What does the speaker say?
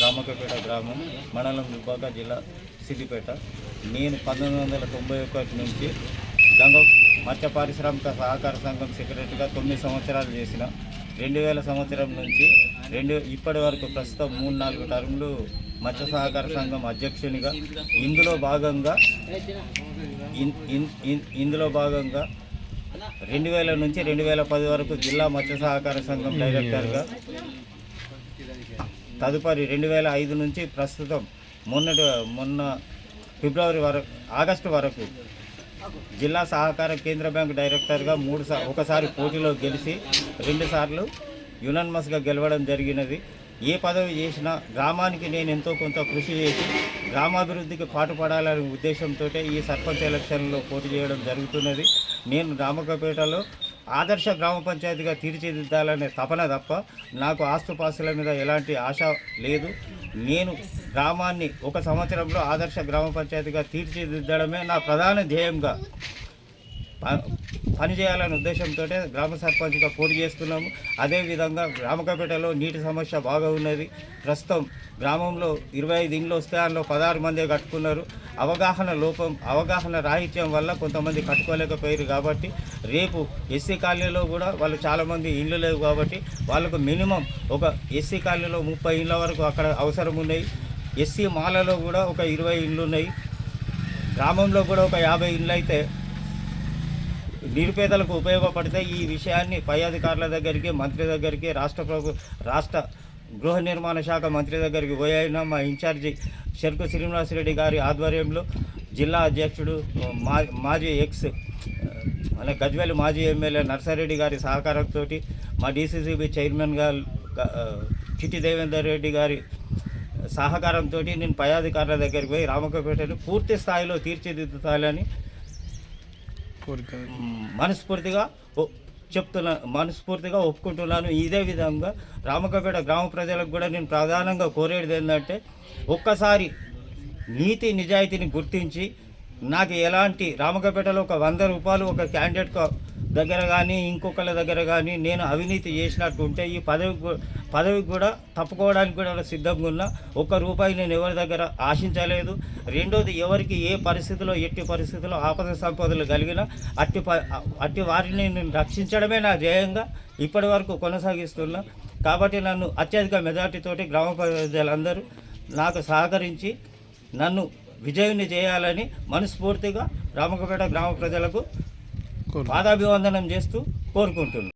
రామకపేట గ్రామం, మండలం దుబ్బాక, జిల్లా సిద్దిపేట. నేను 1991 నుంచి గంగ మత్స్య పారిశ్రామిక సహకార సంఘం సెక్రటరీగా 9 సంవత్సరాలు చేసిన. 2000 సంవత్సరం నుంచి ఇప్పటి వరకు ప్రస్తుతం 3-4 టర్ములు మత్స్య సహకార సంఘం అధ్యక్షునిగా, ఇందులో భాగంగా 2000 నుంచి 2010 వరకు జిల్లా మత్స్య సహకార సంఘం డైరెక్టర్గా, తదుపరి 2005 నుంచి ప్రస్తుతం మొన్న ఆగస్టు వరకు జిల్లా సహకార కేంద్ర బ్యాంకు డైరెక్టర్గా ఒకసారి పోటీలో గెలిచి 2 సార్లు యునానిమస్గా గెలవడం జరిగినది. ఏ పదవి చేసినా గ్రామానికి నేను ఎంతో కొంత కృషి చేసి గ్రామాభివృద్ధికి పాటుపడాలనే ఉద్దేశంతో ఈ సర్పంచ్ ఎలక్షన్లో పోటీ చేయడం జరుగుతున్నది. నేను రామకపేటలో ఆదర్శ గ్రామ పంచాయతీగా తీర్చిదిద్దాలనే తపన తప్ప నాకు ఆస్తుపాస్తుల మీద ఎలాంటి ఆశ లేదు. నేను గ్రామాన్ని 1 సంవత్సరంలో ఆదర్శ గ్రామ పంచాయతీగా తీర్చిదిద్దడమే నా ప్రధాన ధ్యేయంగా పనిచేయాలనే ఉద్దేశంతో గ్రామ సర్పంచ్గా పోటీ చేస్తున్నాము. అదేవిధంగా రామకపేటలో నీటి సమస్య బాగా ఉన్నది. ప్రస్తుతం గ్రామంలో 25 ఇండ్లు వస్తే అందులో 16 మందే కట్టుకున్నారు. అవగాహన రాహిత్యం వల్ల కొంతమంది కట్టుకోలేకపోయారు. కాబట్టి రేపు ఎస్సీ కాలనీలో కూడా వాళ్ళు చాలామంది ఇండ్లు లేవు. కాబట్టి వాళ్ళకు మినిమం ఒక ఎస్సీ కాలనీలో 30 ఇండ్ల వరకు అక్కడ అవసరం ఉన్నాయి. ఎస్సీ మాలలో కూడా ఒక 20 ఇండ్లు ఉన్నాయి. గ్రామంలో కూడా ఒక 50 ఇండ్లు అయితే నిరుపేదలకు ఉపయోగపడితే ఈ విషయాన్ని పై అధికారుల దగ్గరికి, మంత్రి దగ్గరికి, రాష్ట్ర గృహ నిర్మాణ శాఖ మంత్రి దగ్గరికి పోయినా మా ఇన్ఛార్జి చెరుకు శ్రీనివాసరెడ్డి గారి ఆధ్వర్యంలో జిల్లా అధ్యక్షుడు మాజీ గజ్వేల్ మాజీ ఎమ్మెల్యే నర్సారెడ్డి గారి సహకారంతో మా డీసీసీబీ చైర్మన్ గారు చిట్టి దేవేందర్ రెడ్డి గారి సహకారంతో నేను పై అధికారుల దగ్గరికి పోయి రామకపేటను పూర్తి స్థాయిలో తీర్చిదిద్దుతాలని మనస్ఫూర్తిగా ఒప్పుకుంటున్నాను. ఇదే విధంగా రామకపేట గ్రామ ప్రజలకు కూడా నేను ప్రధానంగా కోరేది ఏంటంటే, ఒక్కసారి నీతి నిజాయితీని గుర్తించి నాకు ఎలాంటి రామకపేటలో ఒక 100 రూపాయలు ఒక క్యాండిడేట్ దగ్గర కానీ ఇంకొకళ్ళ దగ్గర కానీ నేను అవినీతి చేసినట్టు ఉంటే ఈ పదవికి కూడా తప్పుకోవడానికి కూడా సిద్ధంగా ఉన్నా. ₹1 నేను ఎవరి దగ్గర ఆశించలేదు. రెండోది, ఎవరికి ఏ పరిస్థితిలో ఎట్టి పరిస్థితుల్లో ఆపద సంపదలు కలిగినా అట్టి వారిని నేను రక్షించడమే నా ధ్యేయంగా ఇప్పటి వరకు కొనసాగిస్తున్నా. కాబట్టి నన్ను అత్యధిక మెజార్టీతోటి గ్రామ ప్రజలందరూ నాకు సహకరించి నన్ను విజయుని చేయాలని మనస్ఫూర్తిగా రామకపేట గ్రామ ప్రజలకు పాదాభివందనం చేస్తూ కోరుకుంటున్నాను.